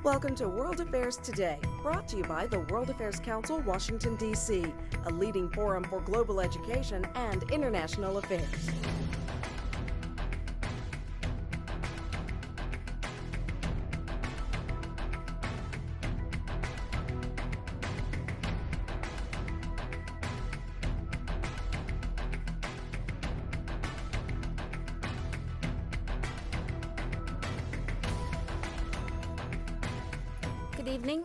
Welcome to World Affairs Today, brought to you by the World Affairs Council, Washington, D.C., a leading forum for global education and international affairs. Good evening,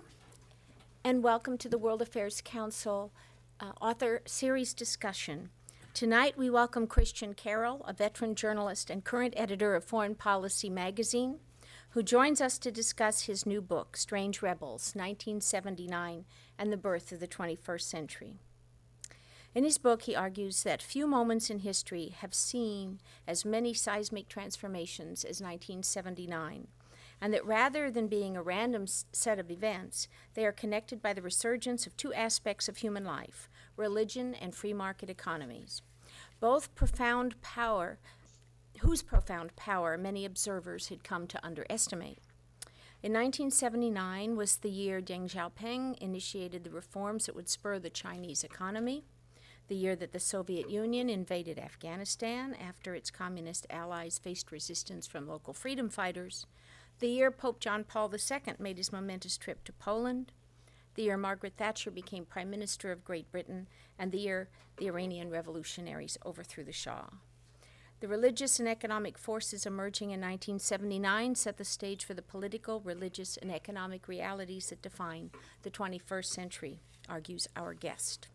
and welcome to the World Affairs Council author series discussion. Tonight we welcome Christian Caryl, a veteran journalist and current editor of Foreign Policy magazine, who joins us to discuss his new book, Strange Rebels, 1979 and the Birth of the 21st Century. In his book, he argues that few moments in history have seen as many seismic transformations as 1979, and that rather than being a random set of events, they are connected by the resurgence of two aspects of human life, religion and free market economies, whose profound power many observers had come to underestimate. In 1979 was the year Deng Xiaoping initiated the reforms that would spur the Chinese economy, the year that the Soviet Union invaded Afghanistan after its communist allies faced resistance from local freedom fighters, the year Pope John Paul II made his momentous trip to Poland, the year Margaret Thatcher became Prime Minister of Great Britain, and the year the Iranian revolutionaries overthrew the Shah. The religious and economic forces emerging in 1979 set the stage for the political, religious, and economic realities that define the 21st century, argues our guest.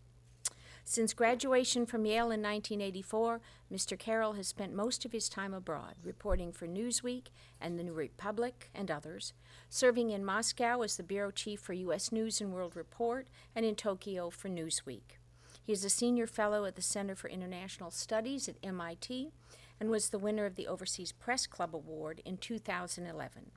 Since graduation from Yale in 1984, Mr. Caryl has spent most of his time abroad, reporting for Newsweek and the New Republic and others, serving in Moscow as the bureau chief for U.S. News and World Report, and in Tokyo for Newsweek. He is a senior fellow at the Center for International Studies at MIT and was the winner of the Overseas Press Club Award in 2011.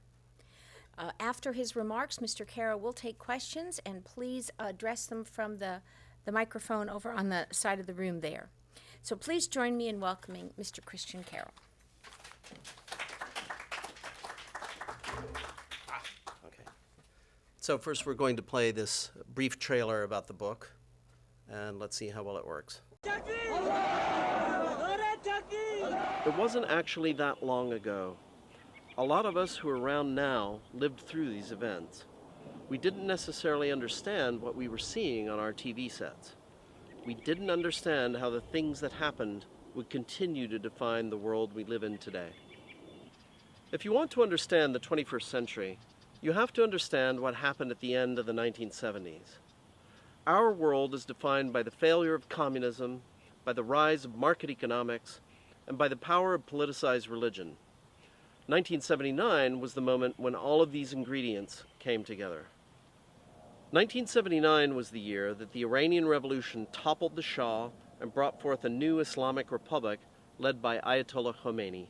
After his remarks, Mr. Caryl will take questions, and please address them from the microphone over on the side of the room there. So please join me in welcoming Mr. Christian Caryl. Okay. So first we're going to play this brief trailer about the book, and let's see how well it works. It wasn't actually that long ago. A lot of us who are around now lived through these events. We didn't necessarily understand what we were seeing on our TV sets. We didn't understand how the things that happened would continue to define the world we live in today. If you want to understand the 21st century, you have to understand what happened at the end of the 1970s. Our world is defined by the failure of communism, by the rise of market economics, and by the power of politicized religion. 1979 was the moment when all of these ingredients came together. 1979 was the year that the Iranian Revolution toppled the Shah and brought forth a new Islamic republic led by Ayatollah Khomeini.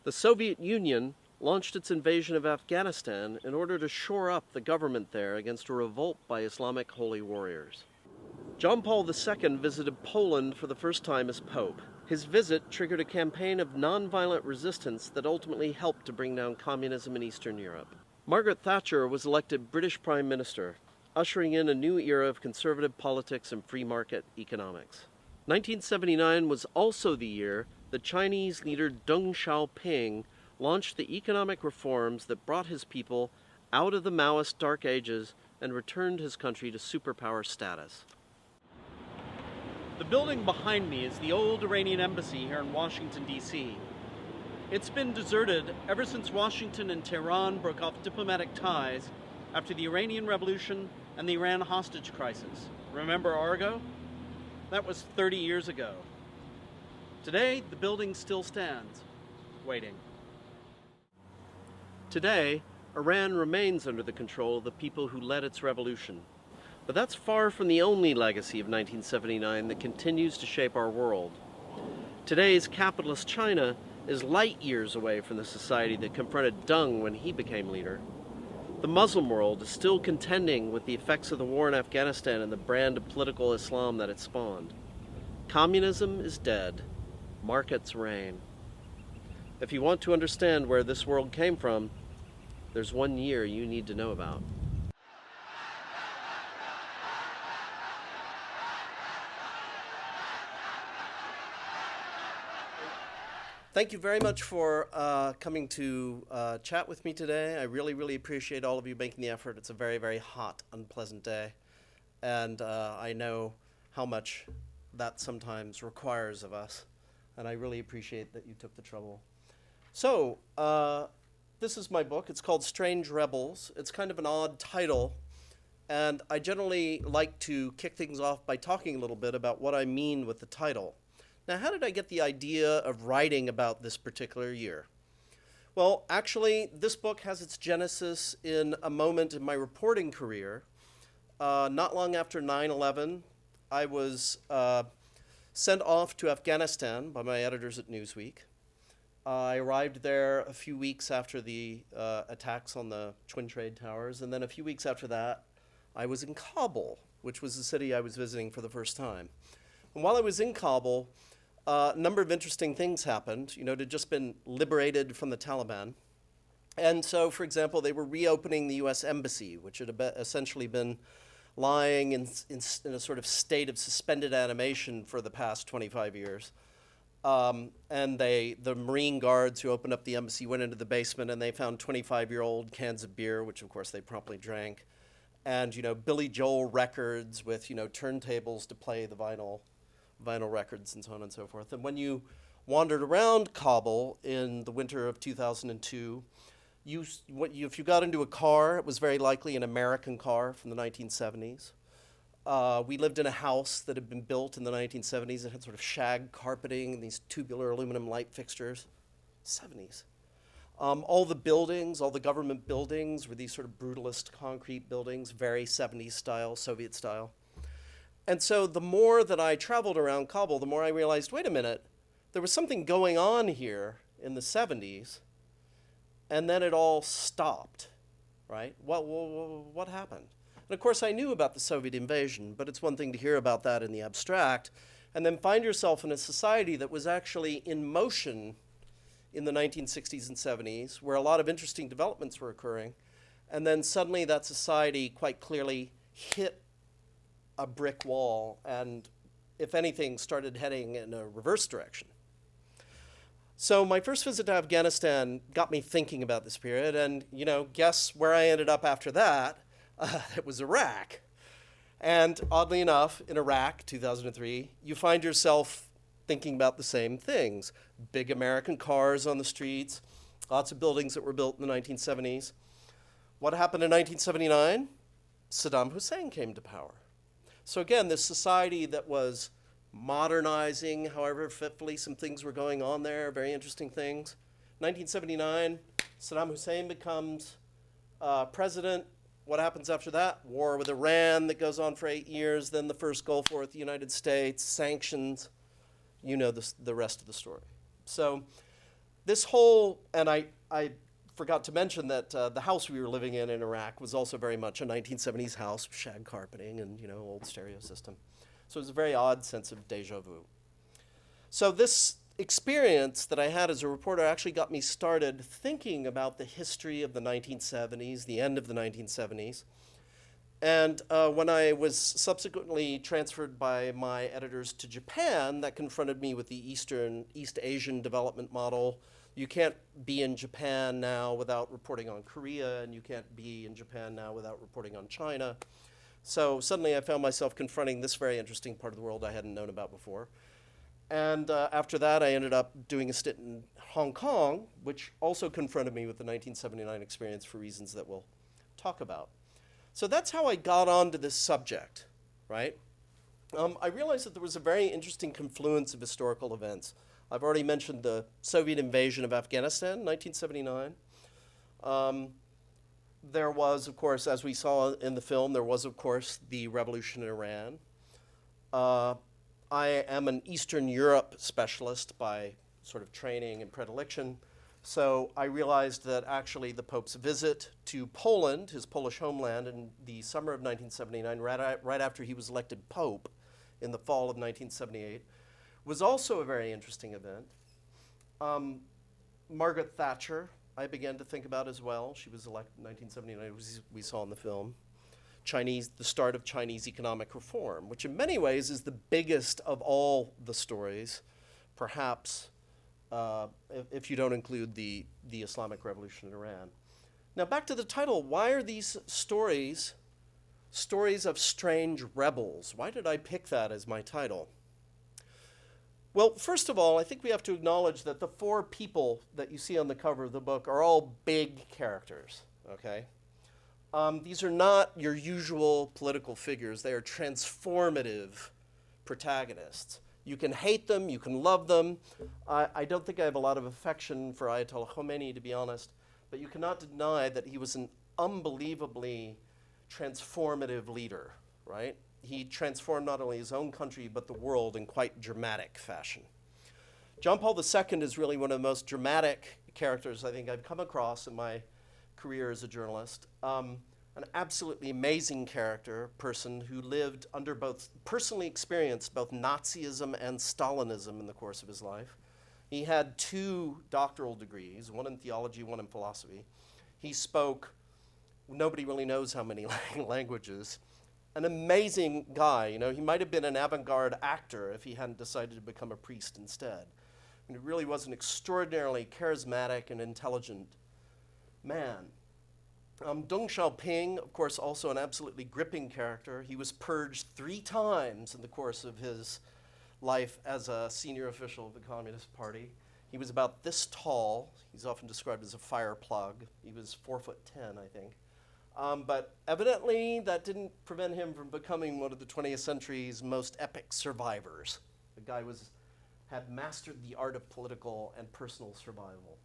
The Soviet Union launched its invasion of Afghanistan in order to shore up the government there against a revolt by Islamic holy warriors. John Paul II visited Poland for the first time as Pope. His visit triggered a campaign of nonviolent resistance that ultimately helped to bring down communism in Eastern Europe. Margaret Thatcher was elected British Prime Minister, ushering in a new era of conservative politics and free market economics. 1979 was also the year that Chinese leader Deng Xiaoping launched the economic reforms that brought his people out of the Maoist dark ages and returned his country to superpower status. The building behind me is the old Iranian embassy here in Washington, D.C. It's been deserted ever since Washington and Tehran broke off diplomatic ties after the Iranian Revolution and the Iran hostage crisis. Remember Argo? That was 30 years ago. Today, the building still stands, waiting. Today, Iran remains under the control of the people who led its revolution. But that's far from the only legacy of 1979 that continues to shape our world. Today's capitalist China is light years away from the society that confronted Deng when he became leader. The Muslim world is still contending with the effects of the war in Afghanistan and the brand of political Islam that it spawned. Communism is dead. Markets reign. If you want to understand where this world came from, there's one year you need to know about. Thank you very much for coming to chat with me today. I really, really appreciate all of you making the effort. It's a very, very hot, unpleasant day. And I know how much that sometimes requires of us. And I really appreciate that you took the trouble. So, this is my book. It's called Strange Rebels. It's kind of an odd title. And I generally like to kick things off by talking a little bit about what I mean with the title. Now, how did I get the idea of writing about this particular year? Well, actually, this book has its genesis in a moment in my reporting career. Not long after 9/11, I was sent off to Afghanistan by my editors at Newsweek. I arrived there a few weeks after the attacks on the Twin Trade Towers, and then a few weeks after that, I was in Kabul, which was the city I was visiting for the first time. And while I was in Kabul, a number of interesting things happened. You know, it had just been liberated from the Taliban. And so, for example, they were reopening the U.S. Embassy, which had essentially been lying in a sort of state of suspended animation for the past 25 years. And the Marine guards who opened up the embassy went into the basement and they found 25-year-old cans of beer, which of course they promptly drank, and, you know, Billy Joel records with, you know, turntables to play the vinyl records and so on and so forth. And when you wandered around Kabul in the winter of 2002, if you got into a car, it was very likely an American car from the 1970s. We lived in a house that had been built in the 1970s. It had sort of shag carpeting and these tubular aluminum light fixtures. 70s. All the buildings, all the government buildings were these sort of brutalist concrete buildings, very 70s style, Soviet style. And so the more that I traveled around Kabul, the more I realized, wait a minute, there was something going on here in the 70s, and then it all stopped, right? What happened? And of course, I knew about the Soviet invasion, but it's one thing to hear about that in the abstract, and then find yourself in a society that was actually in motion in the 1960s and 70s, where a lot of interesting developments were occurring, and then suddenly that society quite clearly hit a brick wall and, if anything, started heading in a reverse direction. So my first visit to Afghanistan got me thinking about this period, and, you know, guess where I ended up after that? It was Iraq. And oddly enough, in Iraq, 2003, you find yourself thinking about the same things. Big American cars on the streets, lots of buildings that were built in the 1970s. What happened in 1979? Saddam Hussein came to power. So again, this society that was modernizing, however fitfully some things were going on there, very interesting things. 1979, Saddam Hussein becomes president. What happens after that? War with Iran that goes on for 8 years, then the first Gulf War with the United States, sanctions. You know the rest of the story. So this whole, and I forgot to mention that the house we were living in Iraq was also very much a 1970s house with shag carpeting and, you know, old stereo system. So it was a very odd sense of deja vu. So this experience that I had as a reporter actually got me started thinking about the history of the 1970s, the end of the 1970s. And when I was subsequently transferred by my editors to Japan, that confronted me with the East Asian development model. You can't be in Japan now without reporting on Korea, and you can't be in Japan now without reporting on China. So suddenly I found myself confronting this very interesting part of the world I hadn't known about before. And after that, I ended up doing a stint in Hong Kong, which also confronted me with the 1979 experience for reasons that we'll talk about. So that's how I got onto this subject, right? I realized that there was a very interesting confluence of historical events. I've already mentioned the Soviet invasion of Afghanistan in 1979. There was, of course, as we saw in the film, there was, of course, the revolution in Iran. I am an Eastern Europe specialist by sort of training and predilection. So I realized that actually the Pope's visit to Poland, his Polish homeland, in the summer of 1979, right after he was elected Pope in the fall of 1978, was also a very interesting event. Margaret Thatcher I began to think about as well. She was elected in 1979, as we saw in the film. The start of Chinese economic reform, which in many ways is the biggest of all the stories, perhaps if you don't include the Islamic Revolution in Iran. Now back to the title, why are these stories of strange rebels? Why did I pick that as my title? Well, first of all, I think we have to acknowledge that the four people that you see on the cover of the book are all big characters, okay? These are not your usual political figures. They are transformative protagonists. You can hate them, you can love them. I don't think I have a lot of affection for Ayatollah Khomeini, to be honest, but you cannot deny that he was an unbelievably transformative leader, right? He transformed not only his own country, but the world in quite dramatic fashion. John Paul II is really one of the most dramatic characters I think I've come across in my career as a journalist. An absolutely amazing person who lived under personally experienced both Nazism and Stalinism in the course of his life. He had 2 doctoral degrees, one in theology, one in philosophy. He spoke, nobody really knows how many languages. An amazing guy, you know, he might have been an avant-garde actor if he hadn't decided to become a priest instead. And he really was an extraordinarily charismatic and intelligent man. Deng Xiaoping, of course, also an absolutely gripping character. He was purged 3 times in the course of his life as a senior official of the Communist Party. He was about this tall. He's often described as a fire plug. He was 4'10", I think. But evidently, that didn't prevent him from becoming one of the 20th century's most epic survivors. The guy had mastered the art of political and personal survival.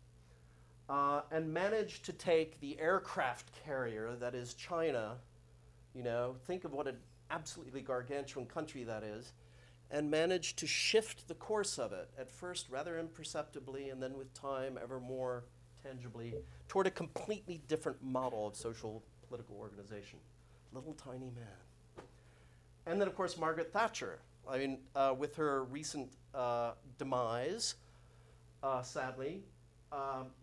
And managed to take the aircraft carrier that is China, you know, think of what an absolutely gargantuan country that is, and managed to shift the course of it, at first rather imperceptibly, and then with time ever more tangibly, toward a completely different model of social political organization. Little tiny man. And then, of course, Margaret Thatcher. I mean, with her recent demise, sadly,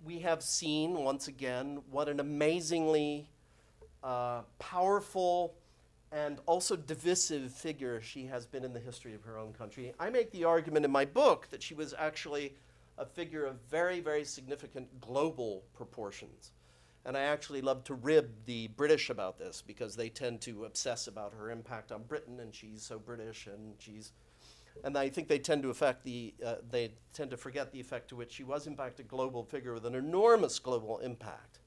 we have seen, once again, what an amazingly powerful and also divisive figure she has been in the history of her own country. I make the argument in my book that she was actually a figure of very, very significant global proportions. And I actually love to rib the British about this because they tend to obsess about her impact on Britain, and she's so British, and I think they tend to forget the effect to which she was in fact a global figure with an enormous global impact.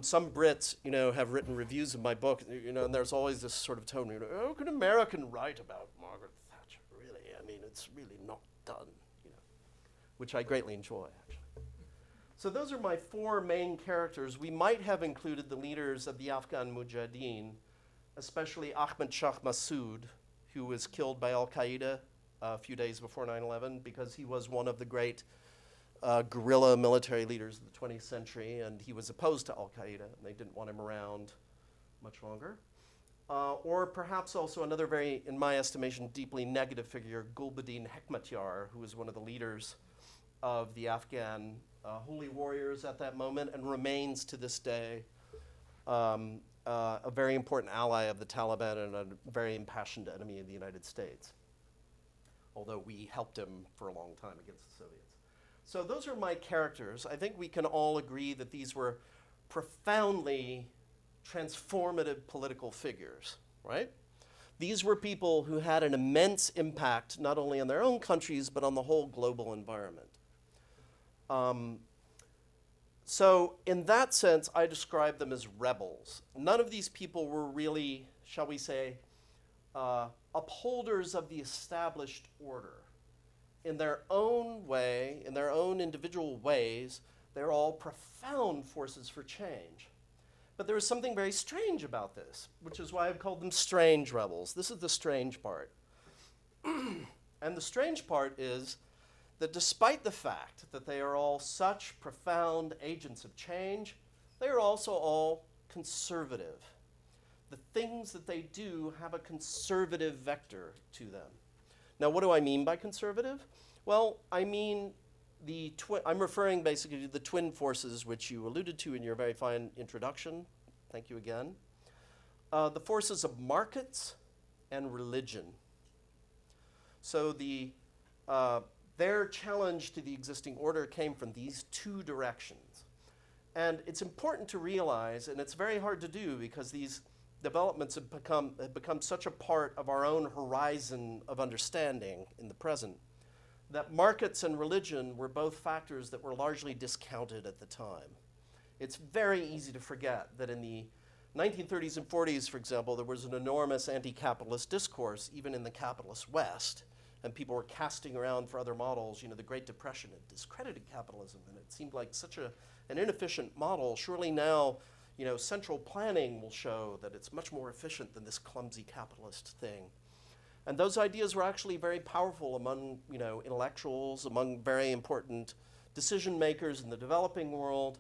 Some Brits, you know, have written reviews of my book, you know, and there's always this sort of tone, you know, how can an American write about Margaret Thatcher? Really, I mean, it's really not done, you know, which I greatly enjoy, actually. So those are my 4 main characters. We might have included the leaders of the Afghan Mujahideen, especially Ahmad Shah Massoud, who was killed by Al-Qaeda a few days before 9/11 because he was one of the great guerrilla military leaders of the 20th century, and he was opposed to Al-Qaeda, and they didn't want him around much longer. Or perhaps also another very, in my estimation, deeply negative figure, Gulbuddin Hekmatyar, who was one of the leaders of the Afghan holy warriors at that moment and remains to this day a very important ally of the Taliban and a very impassioned enemy of the United States, although we helped him for a long time against the Soviets. So those are my characters. I think we can all agree that these were profoundly transformative political figures, right? These were people who had an immense impact not only on their own countries, but on the whole global environment. So in that sense, I describe them as rebels. None of these people were really, shall we say, upholders of the established order. In their own way, in their own individual ways, they're all profound forces for change. But there is something very strange about this, which is why I've called them strange rebels. This is the strange part. And the strange part is that despite the fact that they are all such profound agents of change, they are also all conservative. The things that they do have a conservative vector to them. Now, what do I mean by conservative? Well, I mean I'm referring basically to the twin forces which you alluded to in your very fine introduction. Thank you again. The forces of markets and religion. So their challenge to the existing order came from these two directions. And it's important to realize, and it's very hard to do because these developments have become such a part of our own horizon of understanding in the present, that markets and religion were both factors that were largely discounted at the time. It's very easy to forget that in the 1930s and 40s, for example, there was an enormous anti-capitalist discourse, even in the capitalist West, and people were casting around for other models. You know, the Great Depression had discredited capitalism, and it seemed like such an inefficient model. Surely now, you know, central planning will show that it's much more efficient than this clumsy capitalist thing. And those ideas were actually very powerful among, you know, intellectuals, among very important decision makers in the developing world.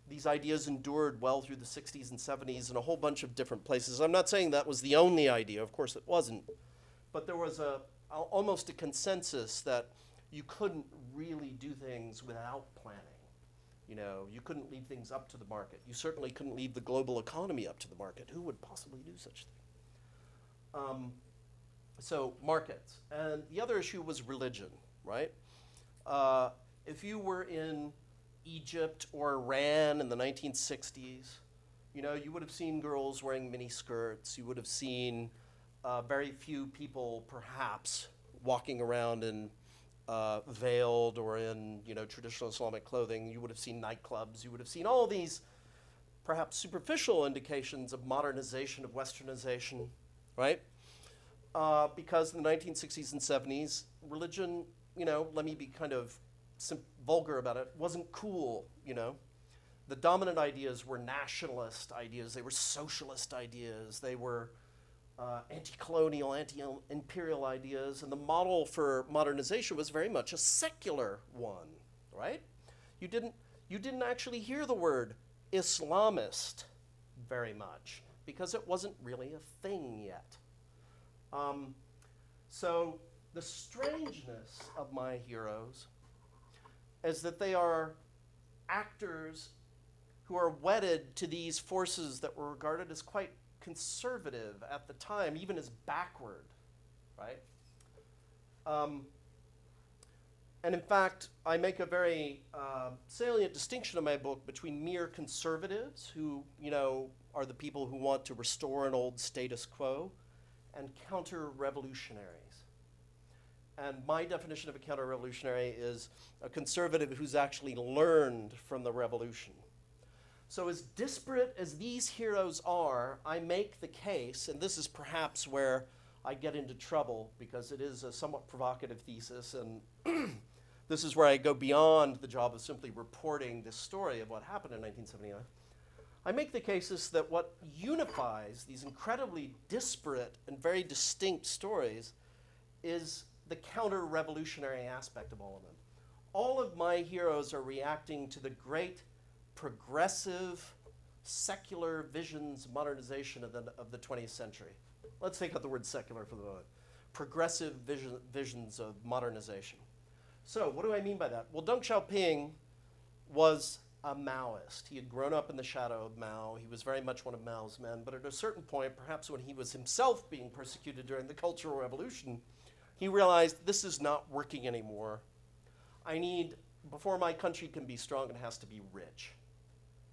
These ideas endured well through the 60s and 70s in a whole bunch of different places. I'm not saying that was the only idea, of course it wasn't, but there was almost a consensus that you couldn't really do things without planning. You know, you couldn't leave things up to the market. You certainly couldn't leave the global economy up to the market. Who would possibly do such a thing? So markets. And the other issue was religion, right? If you were in Egypt or Iran in the 1960s, you know, you would have seen girls wearing mini skirts. You would have seen very few people, perhaps, walking around in veiled or in, you know, traditional Islamic clothing. You would have seen nightclubs. You would have seen all these, perhaps superficial indications of modernization, of westernization, right? Because in the 1960s and 70s, religion, you know, let me be kind of vulgar about it, wasn't cool, you know. The dominant ideas were nationalist ideas. They were socialist ideas. They were anti-colonial, anti-imperial ideas. And the model for modernization was very much a secular one, right? You didn't actually hear the word Islamist very much because it wasn't really a thing yet. So the strangeness of my heroes is that they are actors who are wedded to these forces that were regarded as quite conservative at the time, even as backward, right? And in fact, I make a very salient distinction in my book between mere conservatives, who, you know, are the people who want to restore an old status quo, and counter-revolutionaries. And my definition of a counter-revolutionary is a conservative who's actually learned from the revolution. So as disparate as these heroes are, I make the case, and this is perhaps where I get into trouble because it is a somewhat provocative thesis, and this is where I go beyond the job of simply reporting this story of what happened in 1979. I make the cases that what unifies these incredibly disparate and very distinct stories is the counter-revolutionary aspect of all of them. All of my heroes are reacting to the great progressive secular visions of modernization of the 20th century. Let's take out the word secular for the moment. Progressive visions of modernization. So what do I mean by that? Well, Deng Xiaoping was a Maoist. He had grown up in the shadow of Mao. He was very much one of Mao's men, but at a certain point, perhaps when he was himself being persecuted during the Cultural Revolution, he realized this is not working anymore. Before my country can be strong, it has to be rich.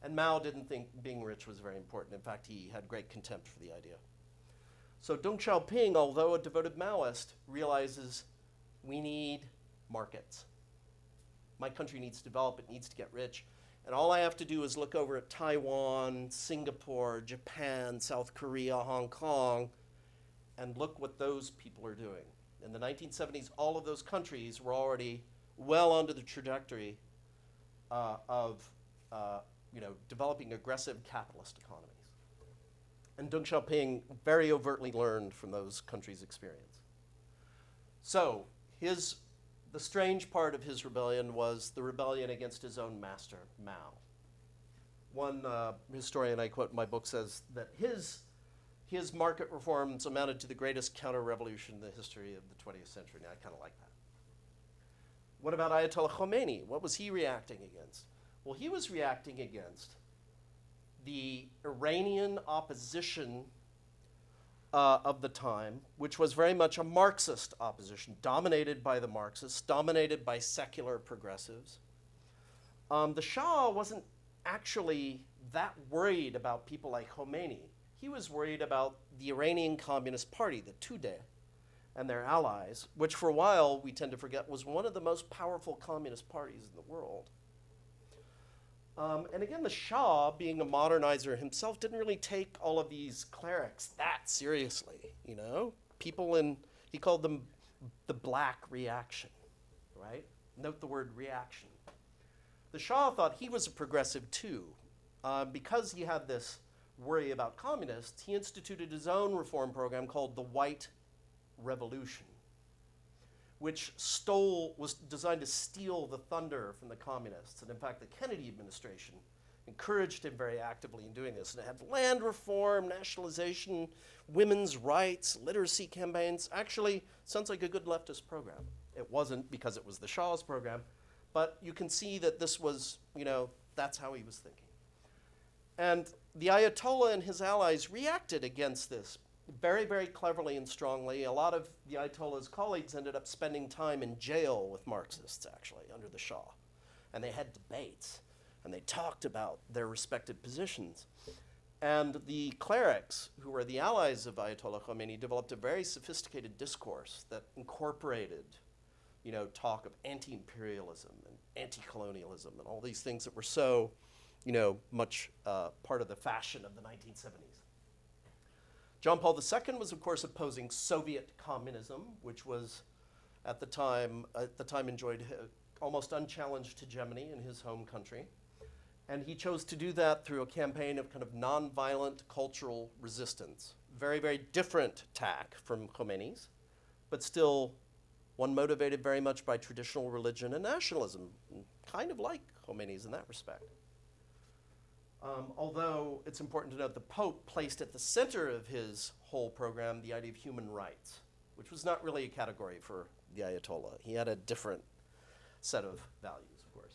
And Mao didn't think being rich was very important. In fact, he had great contempt for the idea. So Deng Xiaoping, although a devoted Maoist, realizes we need markets. My country needs to develop, it needs to get rich. And all I have to do is look over at Taiwan, Singapore, Japan, South Korea, Hong Kong, and look what those people are doing. In the 1970s, all of those countries were already well onto the trajectory of developing aggressive capitalist economies. And Deng Xiaoping very overtly learned from those countries' experience. So the strange part of his rebellion was the rebellion against his own master, Mao. One historian I quote in my book says that his market reforms amounted to the greatest counter-revolution in the history of the 20th century. Now, I kind of like What about Ayatollah Khomeini? What was he reacting against? Well, he was reacting against the Iranian opposition of the time, which was very much a Marxist opposition, dominated by the Marxists, dominated by secular progressives. The Shah wasn't actually that worried about people like Khomeini. He was worried about the Iranian Communist Party, the Tudeh, and their allies, which for a while, we tend to forget, was one of the most powerful communist parties in the world. And again, the Shah, being a modernizer himself, didn't really take all of these clerics that seriously, you know? People he called them the black reaction, right? Note the word reaction. The Shah thought he was a progressive too. Because he had this worry about communists, he instituted his own reform program called the White Revolution, which was designed to steal the thunder from the communists. And in fact, the Kennedy administration encouraged him very actively in doing this. And it had land reform, nationalization, women's rights, literacy campaigns. Actually, sounds like a good leftist program. It wasn't, because it was the Shah's program, but you can see that this was, that's how he was thinking. And the Ayatollah and his allies reacted against this very, very cleverly and strongly. A lot of the Ayatollah's colleagues ended up spending time in jail with Marxists, actually, under the Shah. And they had debates, and they talked about their respective positions. And the clerics, who were the allies of Ayatollah Khomeini, developed a very sophisticated discourse that incorporated, talk of anti-imperialism and anti-colonialism and all these things that were so, much part of the fashion of the 1970s. John Paul II was, of course, opposing Soviet communism, which was at the time enjoyed almost unchallenged hegemony in his home country. And he chose to do that through a campaign of kind of nonviolent cultural resistance. Very, very different tack from Khomeini's, but still one motivated very much by traditional religion and nationalism, kind of like Khomeini's in that respect. Although it's important to note the Pope placed at the center of his whole program the idea of human rights, which was not really a category for the Ayatollah. He had a different set of values, of course.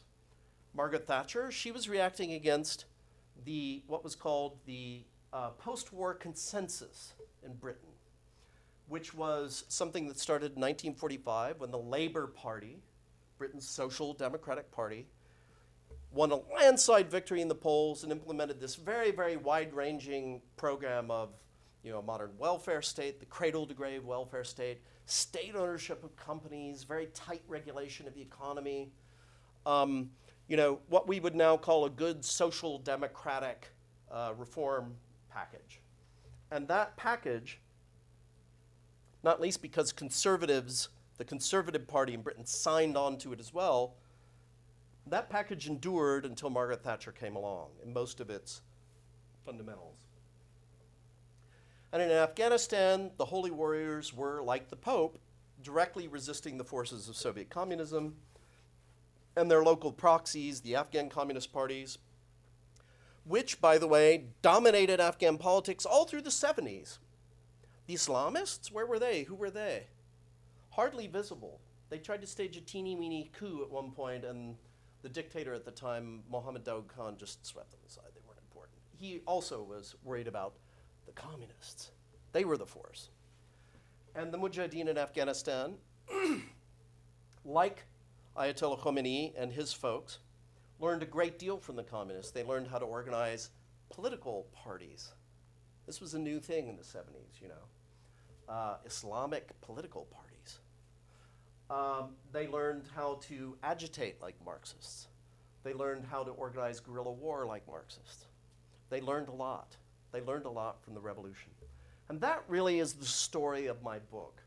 Margaret Thatcher, she was reacting against what was called the post-war consensus in Britain, which was something that started in 1945 when the Labour Party, Britain's social democratic party, won a landslide victory in the polls and implemented this very, very wide-ranging program of, a modern welfare state, the cradle-to-grave welfare state, state ownership of companies, very tight regulation of the economy, what we would now call a good social democratic reform package. And that package, not least because conservatives, the Conservative Party in Britain signed on to it as well, that package endured until Margaret Thatcher came along in most of its fundamentals. And in Afghanistan, the holy warriors were, like the Pope, directly resisting the forces of Soviet communism and their local proxies, the Afghan communist parties, which, by the way, dominated Afghan politics all through the 70s. The Islamists, where were they? Who were they? Hardly visible. They tried to stage a teeny-weeny coup at one point, and the dictator at the time, Mohammed Daoud Khan, just swept them aside. They weren't important. He also was worried about the communists. They were the force. And the Mujahideen in Afghanistan, like Ayatollah Khomeini and his folks, learned a great deal from the communists. They learned how to organize political parties. This was a new thing in the 70s, Islamic political parties. They learned how to agitate like Marxists. They learned how to organize guerrilla war like Marxists. They learned a lot. They learned a lot from the revolution. And that really is the story of my book.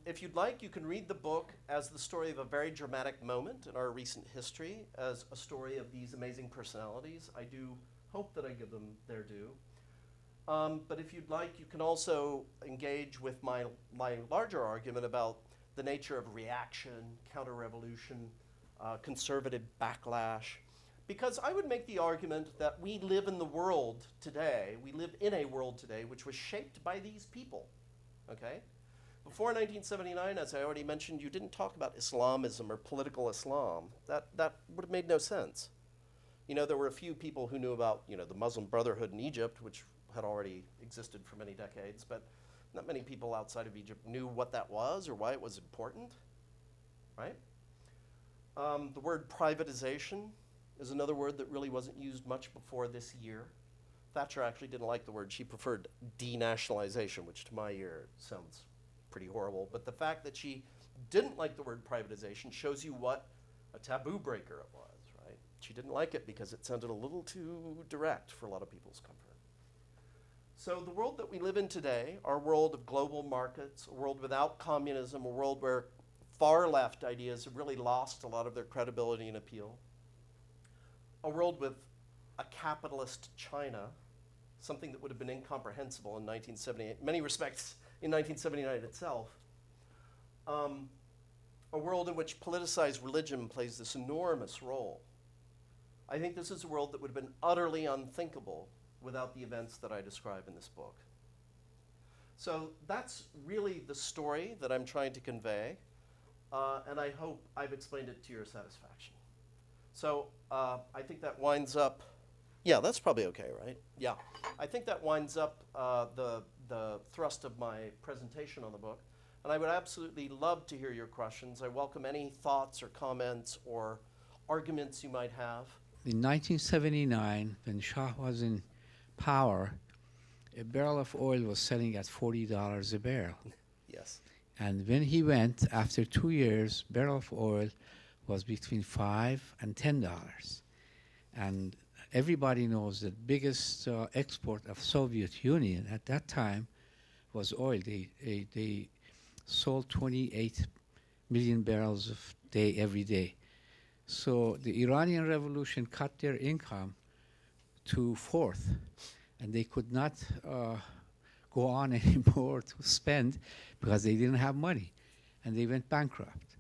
If you'd like, you can read the book as the story of a very dramatic moment in our recent history, as a story of these amazing personalities. I do hope that I give them their due. But if you'd like, you can also engage with my larger argument about the nature of reaction, counter-revolution, conservative backlash. Because I would make the argument that we live in a world today which was shaped by these people, okay? Before 1979, as I already mentioned, you didn't talk about Islamism or political Islam. That would have made no sense. You know, there were a few people who knew about, you know, the Muslim Brotherhood in Egypt, which had already existed for many decades, but not many people outside of Egypt knew what that was or why it was important, right? The word privatization is another word that really wasn't used much before this year. Thatcher actually didn't like the word. She preferred denationalization, which to my ear sounds pretty horrible. But the fact that she didn't like the word privatization shows you what a taboo breaker it was, right? She didn't like it because it sounded a little too direct for a lot of people's comfort. So the world that we live in today, our world of global markets, a world without communism, a world where far left ideas have really lost a lot of their credibility and appeal, a world with a capitalist China, something that would have been incomprehensible in 1978, in many respects in 1979 itself, a world in which politicized religion plays this enormous role. I think this is a world that would have been utterly unthinkable without the events that I describe in this book. So that's really the story that I'm trying to convey, and I hope I've explained it to your satisfaction. So I think that winds up, yeah, that's probably okay, right? Yeah, I think that winds up the thrust of my presentation on the book, and I would absolutely love to hear your questions. I welcome any thoughts or comments or arguments you might have. In 1979, when Shah was in power, a barrel of oil was selling at $40 a barrel. Yes. And when he went, after 2 years, barrel of oil was between $5 and $10. And everybody knows that biggest export of Soviet Union at that time was oil. They sold 28 million barrels a day every day. So the Iranian Revolution cut their income to fourth, and they could not go on anymore to spend because they didn't have money, and they went bankrupt.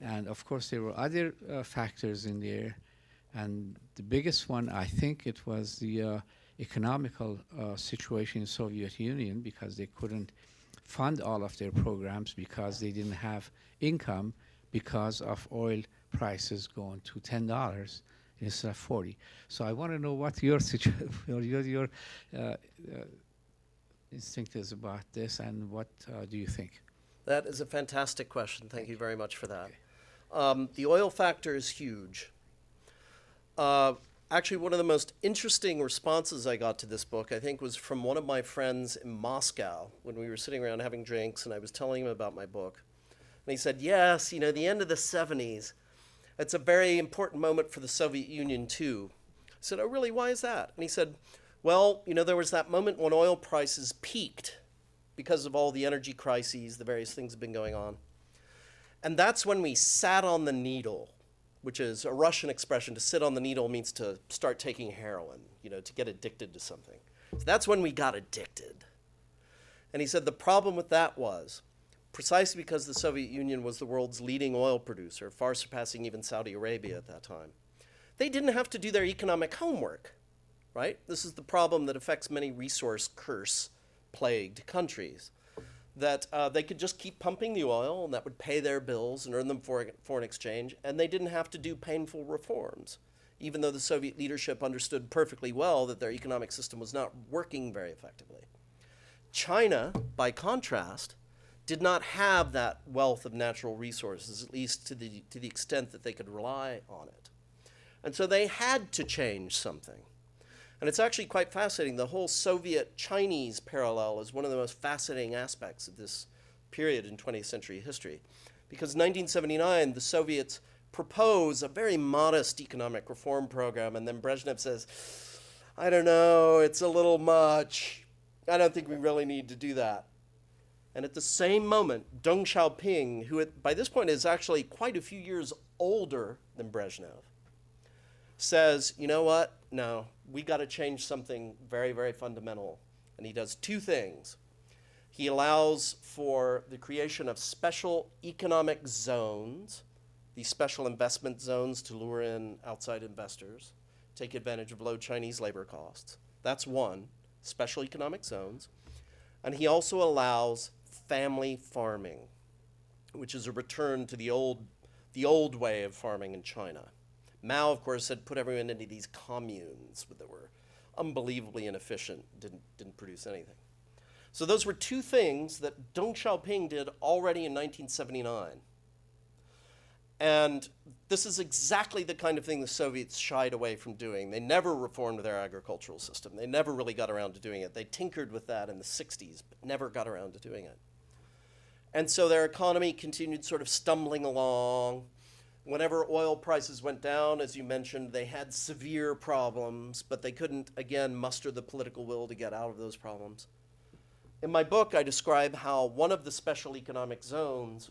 And of course, there were other factors in there, and the biggest one, I think, it was the economical situation in Soviet Union, because they couldn't fund all of their programs because they didn't have income because of oil prices going to $10 instead of 40. So I want to know what your your instinct is about this, and what do you think? That is a fantastic question. Thank you very much for that. Okay. The oil factor is huge. Actually, one of the most interesting responses I got to this book, I think, was from one of my friends in Moscow when we were sitting around having drinks, and I was telling him about my book. And he said, yes, you know, the end of the 70s, it's a very important moment for the Soviet Union, too. I said, oh, really? Why is that? And he said, well, you know, there was that moment when oil prices peaked because of all the energy crises, the various things that have been going on. And that's when we sat on the needle, which is a Russian expression. To sit on the needle means to start taking heroin, you know, to get addicted to something. So that's when we got addicted. And he said the problem with that was, precisely because the Soviet Union was the world's leading oil producer, far surpassing even Saudi Arabia at that time, they didn't have to do their economic homework, right? This is the problem that affects many resource curse-plagued countries, that they could just keep pumping the oil, and that would pay their bills and earn them foreign exchange, and they didn't have to do painful reforms, even though the Soviet leadership understood perfectly well that their economic system was not working very effectively. China, by contrast, did not have that wealth of natural resources, at least to the extent that they could rely on it. And so they had to change something. And it's actually quite fascinating. The whole Soviet-Chinese parallel is one of the most fascinating aspects of this period in 20th century history. Because in 1979, the Soviets propose a very modest economic reform program, and then Brezhnev says, I don't know, it's a little much. I don't think we really need to do that. And at the same moment, Deng Xiaoping, who by this point is actually quite a few years older than Brezhnev, says, you know what? No, we got to change something very, very fundamental. And he does two things. He allows for the creation of special economic zones, these special investment zones to lure in outside investors, take advantage of low Chinese labor costs. That's one, special economic zones. And he also allows family farming, which is a return to the old way of farming in China. Mao, of course, had put everyone into these communes that were unbelievably inefficient, didn't produce anything. So those were two things that Deng Xiaoping did already in 1979. And this is exactly the kind of thing the Soviets shied away from doing. They never reformed their agricultural system. They never really got around to doing it. They tinkered with that in the 60s, but never got around to doing it. And so their economy continued sort of stumbling along. Whenever oil prices went down, as you mentioned, they had severe problems, but they couldn't, again, muster the political will to get out of those problems. In my book, I describe how one of the special economic zones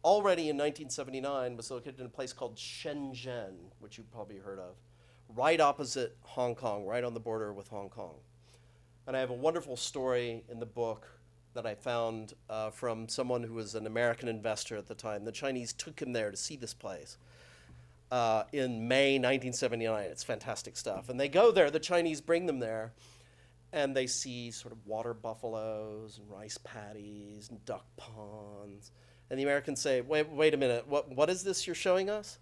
already in 1979 was located in a place called Shenzhen, which you've probably heard of, right opposite Hong Kong, right on the border with Hong Kong. And I have a wonderful story in the book that I found from someone who was an American investor at the time. The Chinese took him there to see this place in May 1979. It's fantastic stuff. And they go there, the Chinese bring them there, and they see sort of water buffaloes and rice paddies and duck ponds. And the Americans say, wait a minute, what is this you're showing us?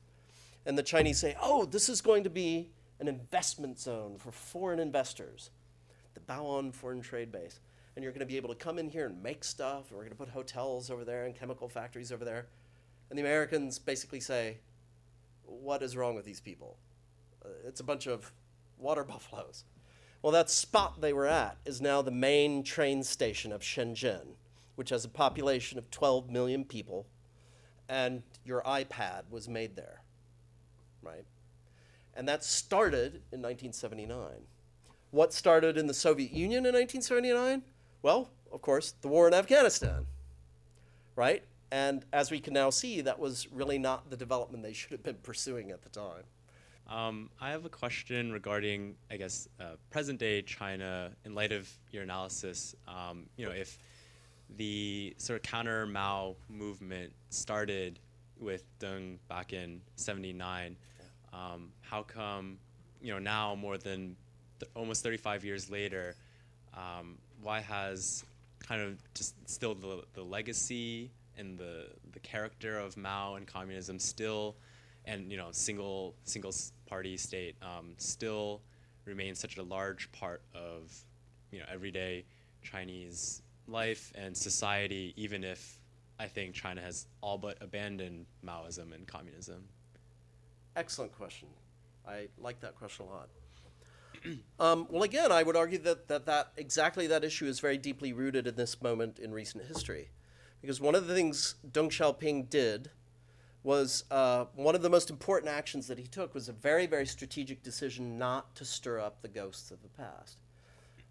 And the Chinese say, oh, this is going to be an investment zone for foreign investors, the Baoan Foreign Trade Base. And you're going to be able to come in here and make stuff, and we're going to put hotels over there and chemical factories over there. And the Americans basically say, what is wrong with these people? It's a bunch of water buffaloes. Well, that spot they were at is now the main train station of Shenzhen, which has a population of 12 million people, and your iPad was made there, right? And that started in 1979. What started in the Soviet Union in 1979? Well, of course, the war in Afghanistan, right? And as we can now see, that was really not the development they should have been pursuing at the time. I have a question regarding, I guess, present-day China in light of your analysis. If the sort of counter-Mao movement started with Deng back in '79, how come, now more than almost 35 years later, why has kind of just still the legacy and the character of Mao and communism still, and single party state still remains such a large part of everyday Chinese life and society, even if I think China has all but abandoned Maoism and communism? Excellent question. I like that question a lot. Well, again, I would argue that exactly that issue is very deeply rooted in this moment in recent history. Because one of the things Deng Xiaoping did was one of the most important actions that he took was a very, very strategic decision not to stir up the ghosts of the past.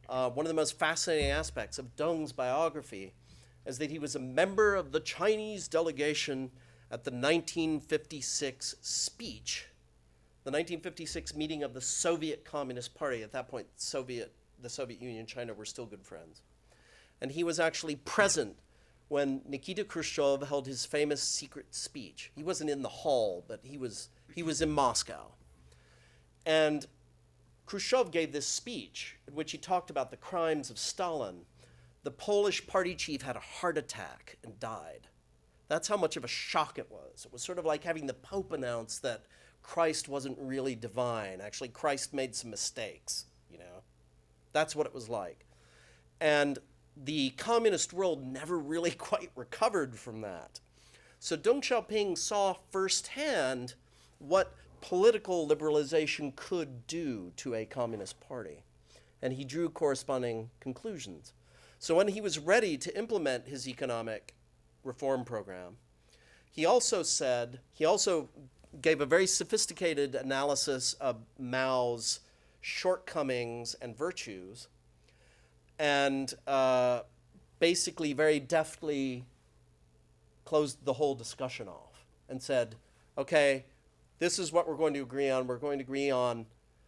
One of the most fascinating aspects of Deng's biography is that he was a member of the Chinese delegation at the 1956 speech, the 1956 meeting of the Soviet Communist Party. At that point, the Soviet Union and China were still good friends. And he was actually present when Nikita Khrushchev held his famous secret speech. He wasn't in the hall, but he was in Moscow. And Khrushchev gave this speech in which he talked about the crimes of Stalin. The Polish party chief had a heart attack and died. That's how much of a shock it was. It was sort of like having the Pope announce that Christ wasn't really divine. Actually, Christ made some mistakes, That's what it was like. And the communist world never really quite recovered from that. So Deng Xiaoping saw firsthand what political liberalization could do to a communist party. And he drew corresponding conclusions. So when he was ready to implement his economic reform program, he also gave a very sophisticated analysis of Mao's shortcomings and virtues, and basically very deftly closed the whole discussion off and said, okay, this is what we're going to agree on. We're going to agree on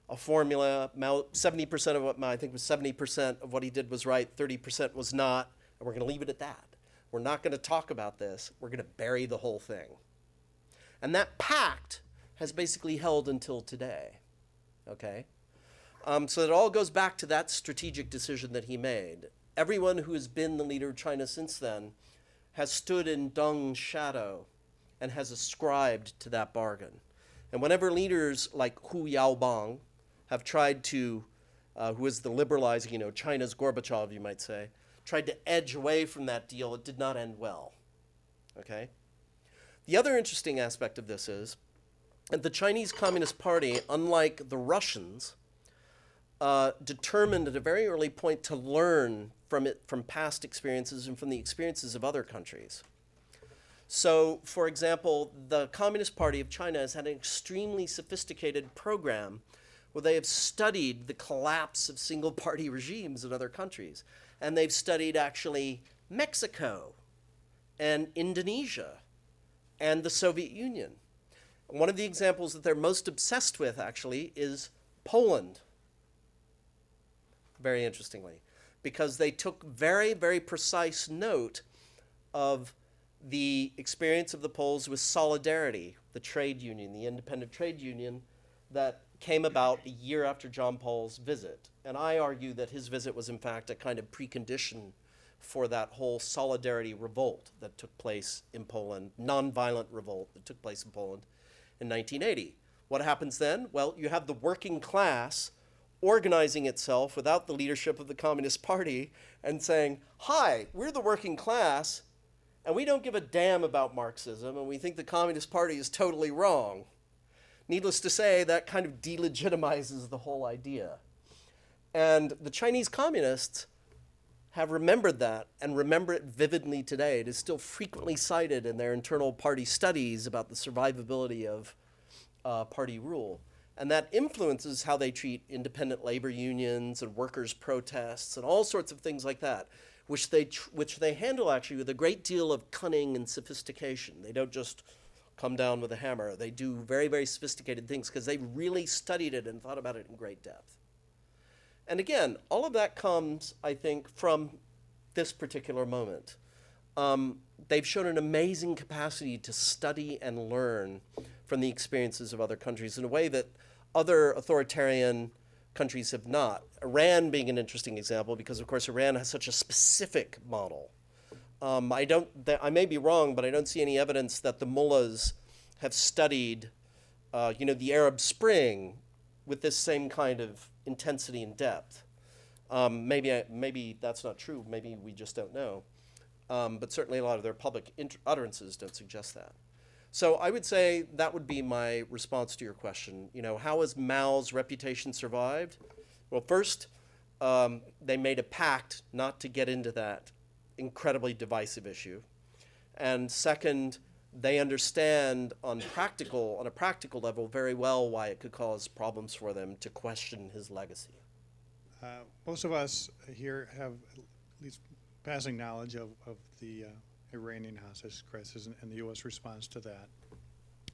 a formula. Mao, 70% of what Mao, I think was 70% of what he did was right, 30% was not, and we're going to leave it at that. We're not going to talk about this. We're going to bury the whole thing. And that pact has basically held until today, okay? So it all goes back to that strategic decision that he made. Everyone who has been the leader of China since then has stood in Deng's shadow and has ascribed to that bargain. And whenever leaders like Hu Yaobang have tried to, who is the liberalizing, China's Gorbachev, you might say, tried to edge away from that deal, it did not end well. Okay? The other interesting aspect of this is that the Chinese Communist Party, unlike the Russians, determined at a very early point to learn from past experiences and from the experiences of other countries. So, for example, the Communist Party of China has had an extremely sophisticated program where they have studied the collapse of single-party regimes in other countries. And they've studied actually Mexico and Indonesia and the Soviet Union. One of the examples that they're most obsessed with, actually, is Poland. Very interestingly, because they took very, very precise note of the experience of the Poles with Solidarity, the trade union, the independent trade union that came about a year after John Paul's visit. And I argue that his visit was, in fact, a kind of precondition for that whole Solidarity revolt that took place in Poland, nonviolent revolt that took place in Poland in 1980. What happens then? Well, you have the working class organizing itself without the leadership of the Communist Party and saying, hi, we're the working class, and we don't give a damn about Marxism, and we think the Communist Party is totally wrong. Needless to say, that kind of delegitimizes the whole idea. And the Chinese communists have remembered that and remember it vividly today. It is still frequently cited in their internal party studies about the survivability of party rule. And that influences how they treat independent labor unions and workers' protests and all sorts of things like that, which they handle actually with a great deal of cunning and sophistication. They don't just come down with a hammer. They do very, very sophisticated things because they really studied it and thought about it in great depth. And again, all of that comes, I think, from this particular moment. They've shown an amazing capacity to study and learn from the experiences of other countries in a way that other authoritarian countries have not. Iran being an interesting example because, of course, Iran has such a specific model. I may be wrong, but I don't see any evidence that the mullahs have studied, the Arab Spring with this same kind of intensity and depth. Maybe that's not true. Maybe we just don't know. But certainly a lot of their public utterances don't suggest that. So I would say that would be my response to your question. How has Mao's reputation survived? Well, first, they made a pact not to get into that incredibly divisive issue. And second, they understand on a practical level very well why it could cause problems for them to question his legacy. Most of us here have at least passing knowledge of the Iranian hostage crisis and the U.S. response to that.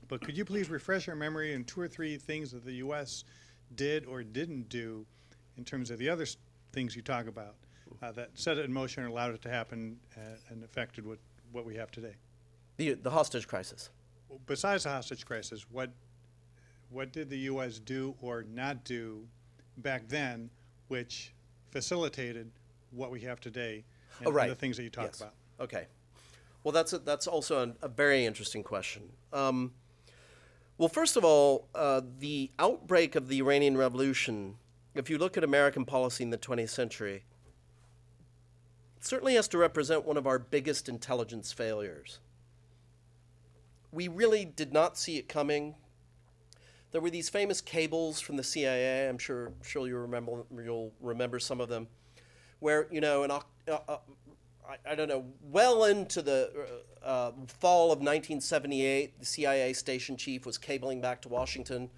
But could you please refresh our memory in 2 or 3 things that the U.S. did or didn't do in terms of the other things you talk about that set it in motion and allowed it to happen and affected what we have today? The hostage crisis. Besides the hostage crisis, what did the U.S. do or not do back then which facilitated what we have today and the things that you talk about? Okay. Well, that's also a very interesting question. Well, first of all, the outbreak of the Iranian Revolution, if you look at American policy in the 20th century, it certainly has to represent one of our biggest intelligence failures. We really did not see it coming. There were these famous cables from the CIA. I'm sure you'll remember some of them, where I don't know, well into the fall of 1978, the CIA station chief was cabling back to Washington.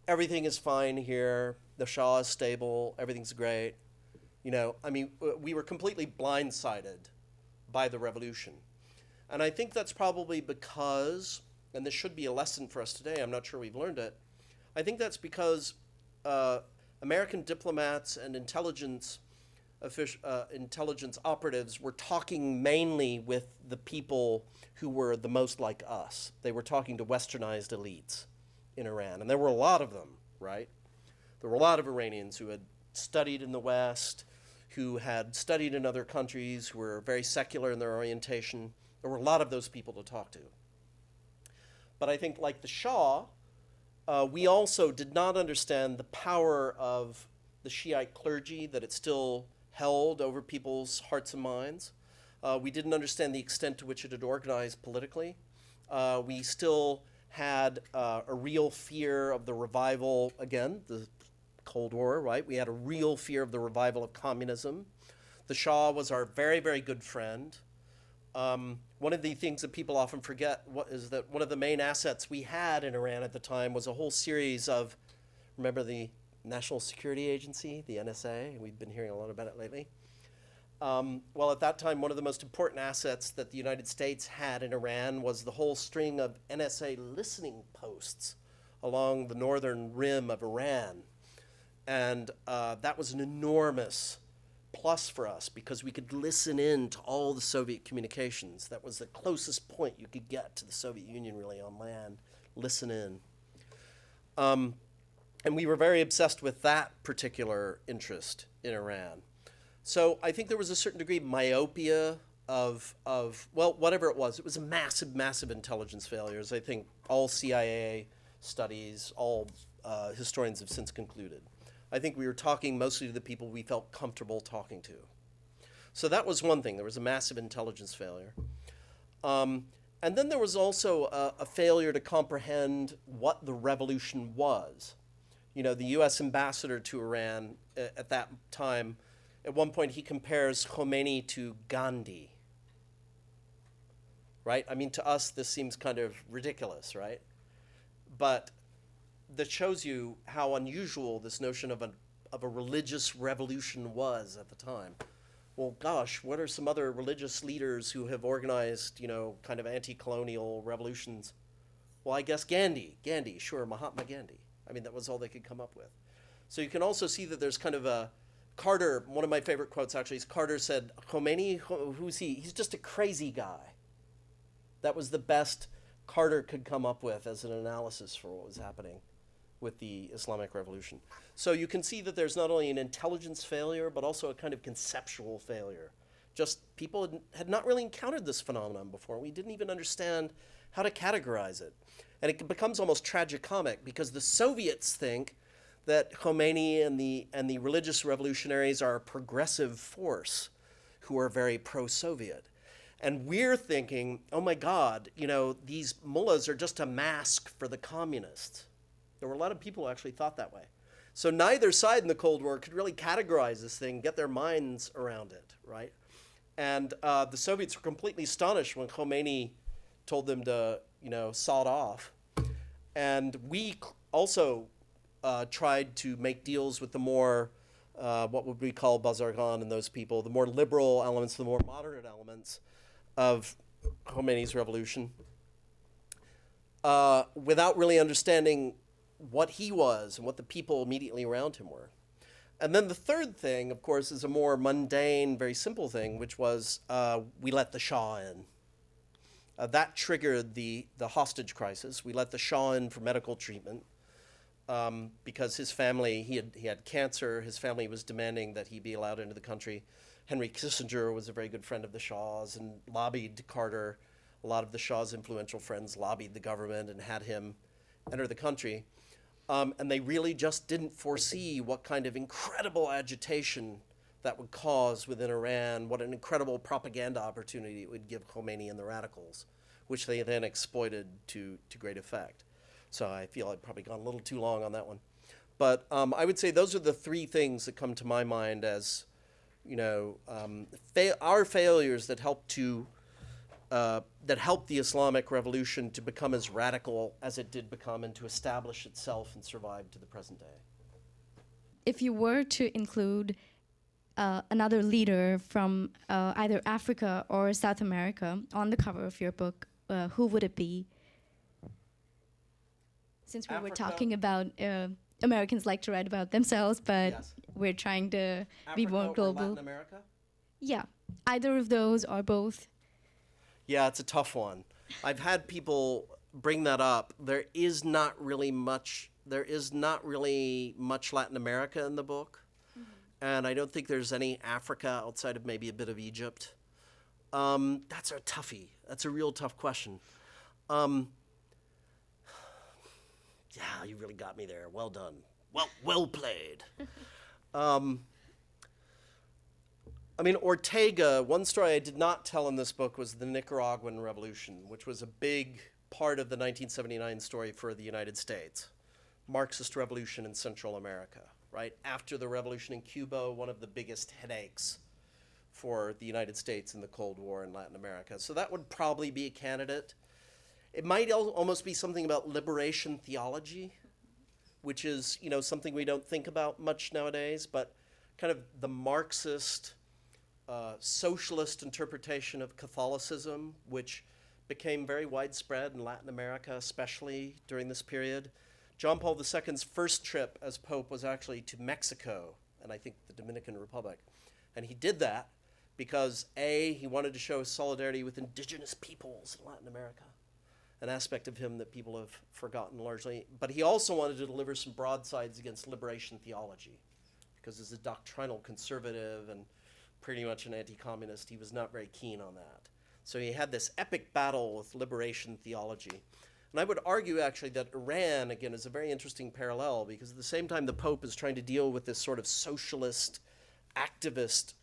Everything is fine here. The Shah is stable. Everything's great. We were completely blindsided by the revolution. And I think that's probably because, and this should be a lesson for us today, I'm not sure we've learned it, I think that's because American diplomats and intelligence operatives were talking mainly with the people who were the most like us. They were talking to westernized elites in Iran. And there were a lot of them, right? There were a lot of Iranians who had studied in the West, who had studied in other countries, who were very secular in their orientation, There were a lot of those people to talk to. But I think, like the Shah, we also did not understand the power of the Shiite clergy, that it still held over people's hearts and minds. We didn't understand the extent to which it had organized politically. We still had a real fear of the revival, again, the Cold War, right? We had a real fear of the revival of communism. The Shah was our very, very good friend. One of the things that people often forget is that one of the main assets we had in Iran at the time was a whole series of, remember the National Security Agency, the NSA? We've been hearing a lot about it lately. Well, at that time, one of the most important assets that the United States had in Iran was the whole string of NSA listening posts along the northern rim of Iran. And that was an enormous plus for us because we could listen in to all the Soviet communications. That was the closest point you could get to the Soviet Union really on land, listen in. And we were very obsessed with that particular interest in Iran. So I think there was a certain degree of myopia of well, whatever it was a massive, massive intelligence failures. I think all CIA studies, all historians have since concluded. I think we were talking mostly to the people we felt comfortable talking to. So that was one thing. There was a massive intelligence failure. And then there was also a failure to comprehend what the revolution was. You know, the U.S. ambassador to Iran at that time, at one point he compares Khomeini to Gandhi. Right? I mean, to us, this seems kind of ridiculous, right? But that shows you how unusual this notion of a religious revolution was at the time. Well, gosh, what are some other religious leaders who have organized, you know, kind of anti-colonial revolutions? Well, I guess Gandhi, sure, Mahatma Gandhi. I mean, that was all they could come up with. So you can also see that there's kind of a, Carter, one of my favorite quotes actually is Carter said, Khomeini, who's he? He's just a crazy guy. That was the best Carter could come up with as an analysis for what was happening with the Islamic Revolution. So you can see that there's not only an intelligence failure, but also a kind of conceptual failure. Just people had not really encountered this phenomenon before. We didn't even understand how to categorize it. And it becomes almost tragicomic because the Soviets think that Khomeini and the religious revolutionaries are a progressive force who are very pro-Soviet. And we're thinking, oh my God, you know, these mullahs are just a mask for the communists. There were a lot of people who actually thought that way. So neither side in the Cold War could really categorize this thing, get their minds around it, right? And the Soviets were completely astonished when Khomeini told them to, you know, sod off. And we also tried to make deals with the more, what would we call Bazargan and those people, the more liberal elements, the more moderate elements of Khomeini's revolution, without really understanding what he was and what the people immediately around him were. And then the third thing, of course, is a more mundane, very simple thing, which was we let the Shah in. That triggered the hostage crisis. We let the Shah in for medical treatment because his family, he had cancer. His family was demanding that he be allowed into the country. Henry Kissinger was a very good friend of the Shah's and lobbied Carter. A lot of the Shah's influential friends lobbied the government and had him enter the country. And they really just didn't foresee what kind of incredible agitation that would cause within Iran, what an incredible propaganda opportunity it would give Khomeini and the radicals, which they then exploited to great effect. So I feel I've probably gone a little too long on that one. But I would say those are the three things that come to my mind as, you know, our failures that helped the Islamic Revolution to become as radical as it did become and to establish itself and survive to the present day. If you were to include another leader from either Africa or South America on the cover of your book, who would it be? Since we were talking about Americans like to write about themselves, but Yes. we're trying to be Africa more or global. Latin America? Yeah, either of those or both. Yeah, it's a tough one. I've had people bring that up. There is not really much Latin America in the book. Mm-hmm. And I don't think there's any Africa outside of maybe a bit of Egypt. That's a toughie. That's a real tough question. Yeah, you really got me there. Well done. Well played. I mean, Ortega, one story I did not tell in this book was the Nicaraguan Revolution, which was a big part of the 1979 story for the United States. Marxist revolution in Central America, right? After the revolution in Cuba, one of the biggest headaches for the United States in the Cold War in Latin America. So that would probably be a candidate. It might almost be something about liberation theology, which is, something we don't think about much nowadays, but kind of the Marxist socialist interpretation of Catholicism, which became very widespread in Latin America, especially during this period. John Paul II's first trip as Pope was actually to Mexico and I think the Dominican Republic. And he did that because A, he wanted to show solidarity with indigenous peoples in Latin America, an aspect of him that people have forgotten largely, but he also wanted to deliver some broadsides against liberation theology, because as a doctrinal conservative and pretty much an anti-communist, he was not very keen on that. So he had this epic battle with liberation theology. And I would argue, actually, that Iran, again, is a very interesting parallel, because at the same time the Pope is trying to deal with this sort of socialist, activist,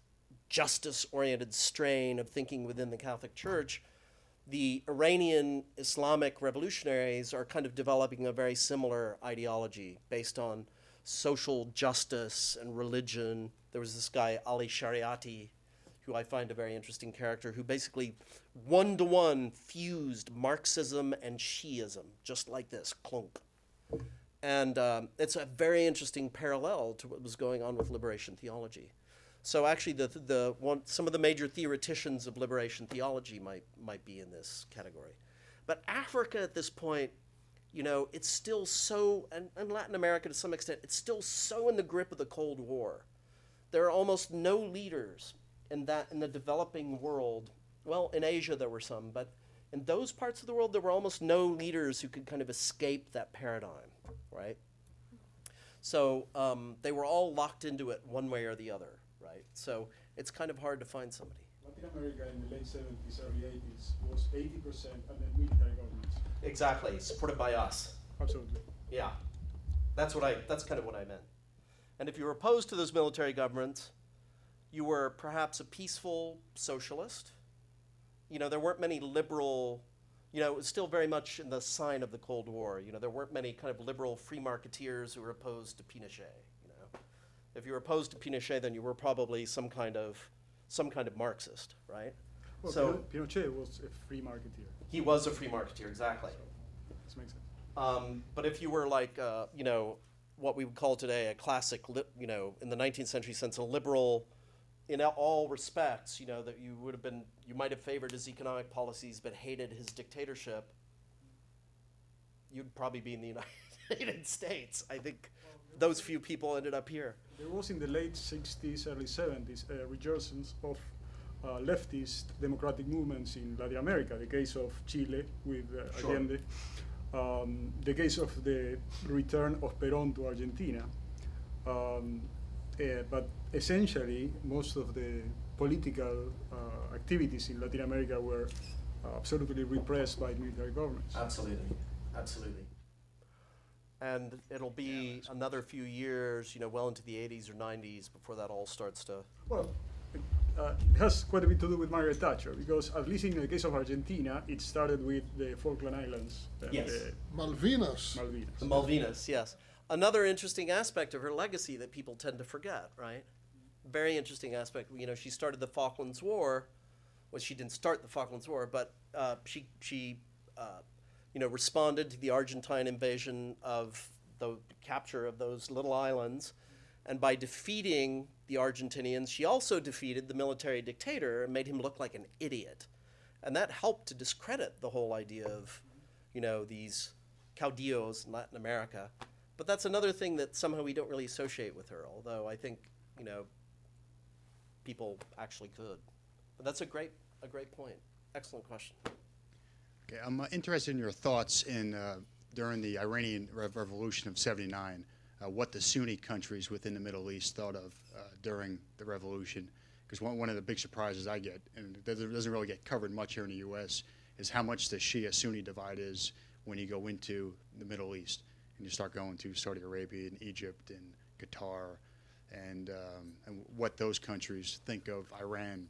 justice-oriented strain of thinking within the Catholic Church, the Iranian Islamic revolutionaries are kind of developing a very similar ideology based on social justice and religion. There was this guy, Ali Shariati, who I find a very interesting character, who basically one-to-one fused Marxism and Shiism, just like this, clunk. And it's a very interesting parallel to what was going on with liberation theology. So actually, some of the major theoreticians of liberation theology might be in this category. But Africa at this point, it's still so, and Latin America to some extent, it's still so in the grip of the Cold War. There are almost no leaders in the developing world. Well, in Asia there were some, but in those parts of the world there were almost no leaders who could kind of escape that paradigm, right? So they were all locked into it one way or the other, right? So it's kind of hard to find somebody. Latin America in the late 70s, early 80s was 80% under military governments. Exactly, supported by us. Absolutely. Yeah, that's kind of what I meant. And if you were opposed to those military governments, you were perhaps a peaceful socialist. There weren't many liberal, it was still very much in the sign of the Cold War. There weren't many kind of liberal free marketeers who were opposed to Pinochet. If you were opposed to Pinochet, then you were probably some kind of Marxist, right? Well, so Pinochet was a free marketeer. He was a free marketeer, exactly. So, this makes sense. But if you were like, what we would call today a classic, in the 19th century sense, a liberal, in all respects, that you might have favored his economic policies but hated his dictatorship, you'd probably be in the United States. I think those few people ended up here. There was in the late 60s, early 70s, a resurgence of leftist democratic movements in Latin America. The case of Chile with Sure. Allende. The case of the return of Perón to Argentina. But essentially, most of the political activities in Latin America were absolutely repressed by military governments. Absolutely. And it'll be another few years, well into the 80s or 90s before that all starts to... Well, it has quite a bit to do with Margaret Thatcher, because at least in the case of Argentina, it started with the Falkland Islands. Yes. Malvinas. The Malvinas, yes. Another interesting aspect of her legacy that people tend to forget, right? Very interesting aspect. She started the Falklands War. Well, she didn't start the Falklands War, but she responded to the Argentine invasion of the capture of those little islands. And by defeating the Argentinians, she also defeated the military dictator and made him look like an idiot. And that helped to discredit the whole idea of, these caudillos in Latin America. But that's another thing that somehow we don't really associate with her, although I think, people actually could. But that's a great point. Excellent question. Okay, I'm interested in your thoughts during the Iranian Revolution of '79, what the Sunni countries within the Middle East thought of during the revolution, Because one of the big surprises I get, and it doesn't really get covered much here in the U.S., is how much the Shia-Sunni divide is when you go into the Middle East and you start going to Saudi Arabia and Egypt and Qatar, and what those countries think of Iran,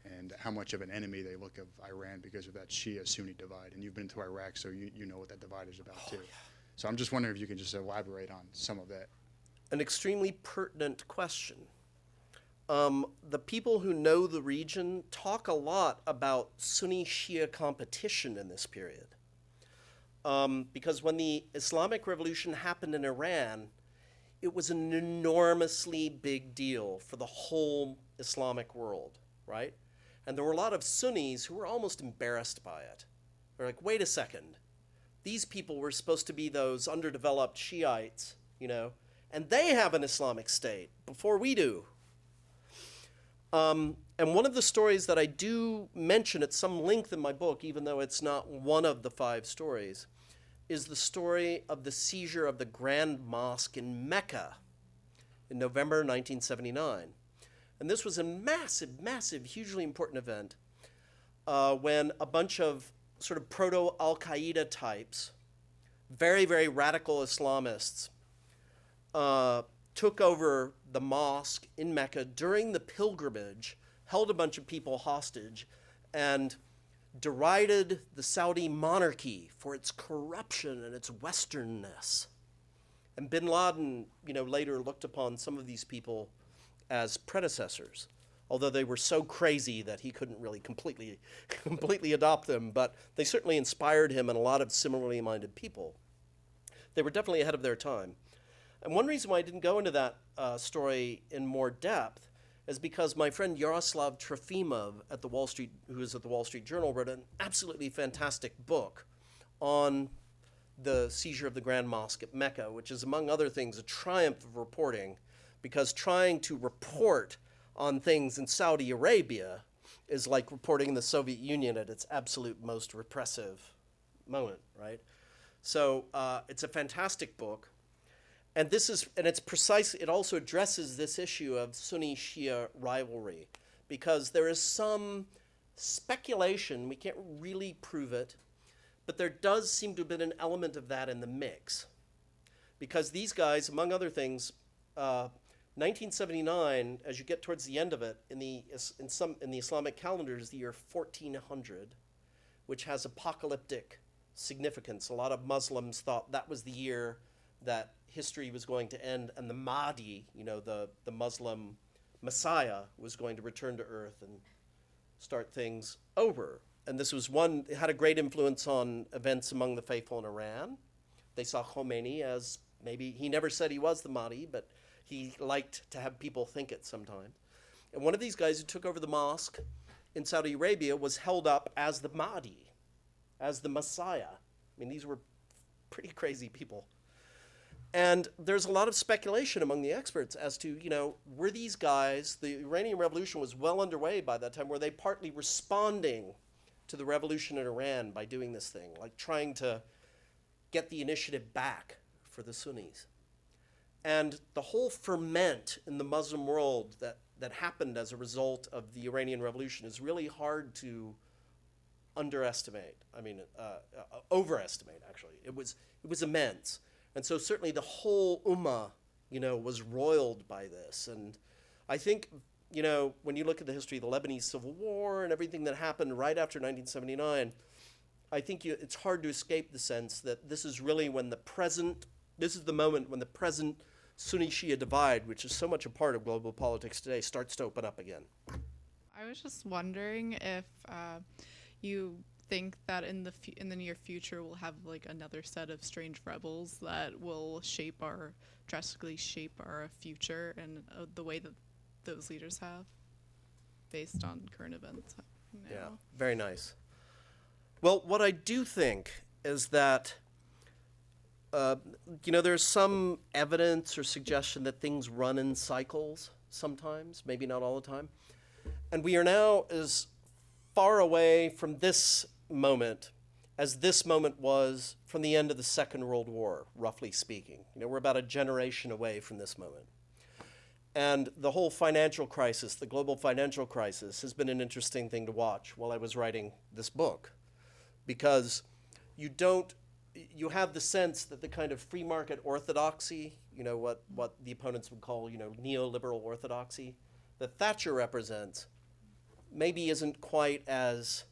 and how much of an enemy they look of Iran because of that Shia-Sunni divide. And you've been to Iraq, so you know what that divide is about too. Yeah. So I'm just wondering if you can just elaborate on some of that. An extremely pertinent question. The people who know the region talk a lot about Sunni-Shia competition in this period. Because when the Islamic Revolution happened in Iran, it was an enormously big deal for the whole Islamic world, right? And there were a lot of Sunnis who were almost embarrassed by it. They're like, wait a second, these people were supposed to be those underdeveloped Shiites, you know, and they have an Islamic state before we do. And one of the stories that I do mention at some length in my book, even though it's not one of the 5 stories, is the story of the seizure of the Grand Mosque in Mecca in November 1979. And this was a massive, hugely important event when a bunch of sort of proto-Al-Qaeda types, very, very radical Islamists, took over the mosque in Mecca during the pilgrimage, held a bunch of people hostage, and derided the Saudi monarchy for its corruption and its westernness. And bin Laden, you know, later looked upon some of these people as predecessors, although they were so crazy that he couldn't really completely adopt them, but they certainly inspired him and a lot of similarly minded people. They were definitely ahead of their time. And one reason why I didn't go into that story in more depth is because my friend Yaroslav Trofimov at the Wall Street, who is at the Wall Street Journal, wrote an absolutely fantastic book on the seizure of the Grand Mosque at Mecca, which is, among other things, a triumph of reporting, because trying to report on things in Saudi Arabia is like reporting in the Soviet Union at its absolute most repressive moment, right? So it's a fantastic book. And it also addresses this issue of Sunni-Shia rivalry, because there is some speculation, we can't really prove it, but there does seem to have been an element of that in the mix. Because these guys, among other things, 1979, as you get towards the end of it, in the Islamic calendar is the year 1400, which has apocalyptic significance. A lot of Muslims thought that was the year that history was going to end and the Mahdi, you know, the Muslim Messiah, was going to return to earth and start things over. And this was it had a great influence on events among the faithful in Iran. They saw Khomeini as maybe, he never said he was the Mahdi, but he liked to have people think it sometimes. And one of these guys who took over the mosque in Saudi Arabia was held up as the Mahdi, as the Messiah. I mean, these were pretty crazy people. And there's a lot of speculation among the experts as to, you know, were these guys, the Iranian Revolution was well underway by that time, were they partly responding to the revolution in Iran by doing this thing, like trying to get the initiative back for the Sunnis? And the whole ferment in the Muslim world that happened as a result of the Iranian Revolution is really hard to underestimate. I mean, overestimate, actually. It was immense. And so certainly the whole ummah, you know, was roiled by this. And I think, you know, when you look at the history of the Lebanese Civil War and everything that happened right after 1979, I think it's hard to escape the sense that this is really this is the moment when the present Sunni-Shia divide, which is so much a part of global politics today, starts to open up again. I was just wondering if you think that in the near future we'll have like another set of strange rebels that will drastically shape our future and the way that those leaders have, based on current events now. Yeah, very nice. Well, what I do think is that, you know, there's some evidence or suggestion that things run in cycles sometimes, maybe not all the time. And we are now as far away from this moment as this moment was from the end of the Second World War, roughly speaking. You know, we're about a generation away from this moment. And the whole financial crisis, the global financial crisis, has been an interesting thing to watch while I was writing this book, because you have the sense that the kind of free market orthodoxy, what the opponents would call, neoliberal orthodoxy, that Thatcher represents, maybe isn't quite as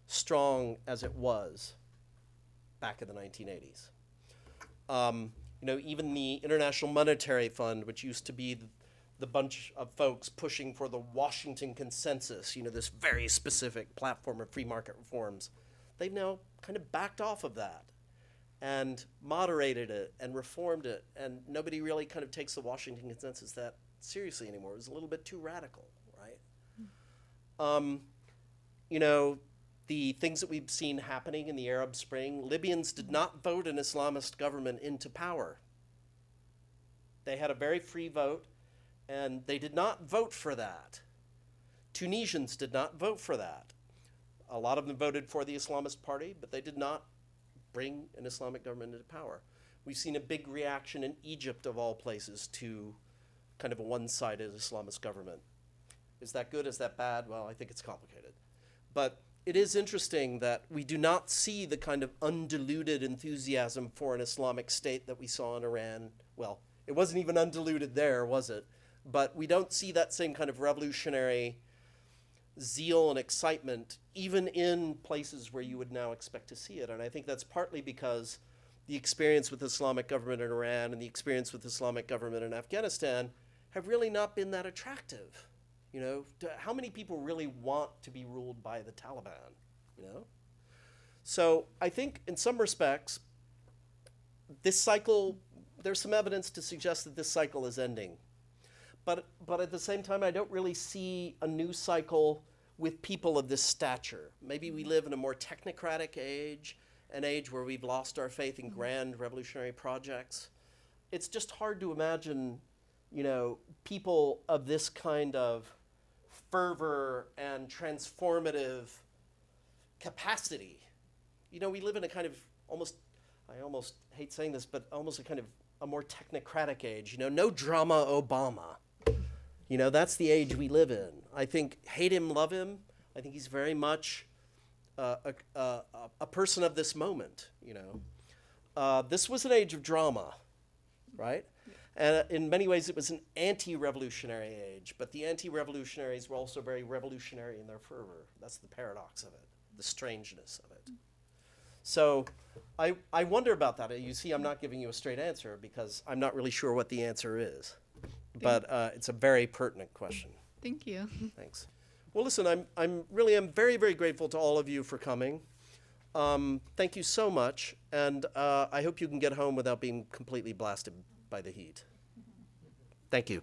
strong as it was back in the 1980s. Even the International Monetary Fund, which used to be the bunch of folks pushing for the Washington Consensus, this very specific platform of free market reforms, they've now kind of backed off of that and moderated it and reformed it, and nobody really kind of takes the Washington Consensus that seriously anymore. It was a little bit too radical, right? The things that we've seen happening in the Arab Spring, Libyans did not vote an Islamist government into power. They had a very free vote, and they did not vote for that. Tunisians did not vote for that. A lot of them voted for the Islamist Party, but they did not bring an Islamic government into power. We've seen a big reaction in Egypt, of all places, to kind of a one-sided Islamist government. Is that good? Is that bad? Well, I think it's complicated. But it is interesting that we do not see the kind of undiluted enthusiasm for an Islamic state that we saw in Iran. Well, it wasn't even undiluted there, was it? But we don't see that same kind of revolutionary zeal and excitement, even in places where you would now expect to see it. And I think that's partly because the experience with Islamic government in Iran and the experience with Islamic government in Afghanistan have really not been that attractive. How many people really want to be ruled by the Taliban, So I think in some respects, this cycle, there's some evidence to suggest that this cycle is ending. But at the same time, I don't really see a new cycle with people of this stature. Maybe we live in a more technocratic age, an age where we've lost our faith in grand revolutionary projects. It's just hard to imagine, people of this kind of fervor and transformative capacity. We live in a kind of I almost hate saying this, but almost a kind of a more technocratic age. No drama Obama. That's the age we live in. I think hate him, love him. I think he's very much a person of this moment. This was an age of drama, right? And in many ways, it was an anti-revolutionary age, but the anti-revolutionaries were also very revolutionary in their fervor. That's the paradox of it, the strangeness of it. So I wonder about that. You see, I'm not giving you a straight answer because I'm not really sure what the answer is. But it's a very pertinent question. Thank you. Thanks. Well, listen, I'm very, very grateful to all of you for coming. Thank you so much, and I hope you can get home without being completely blasted by the heat. Thank you.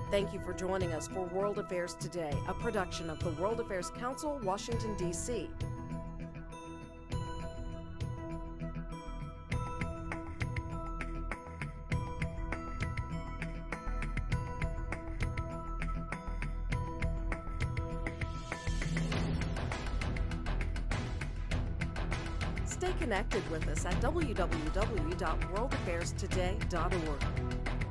Thank you for joining us for World Affairs Today, a production of the World Affairs Council, Washington, D.C. Stay connected with us at www.worldaffairstoday.org.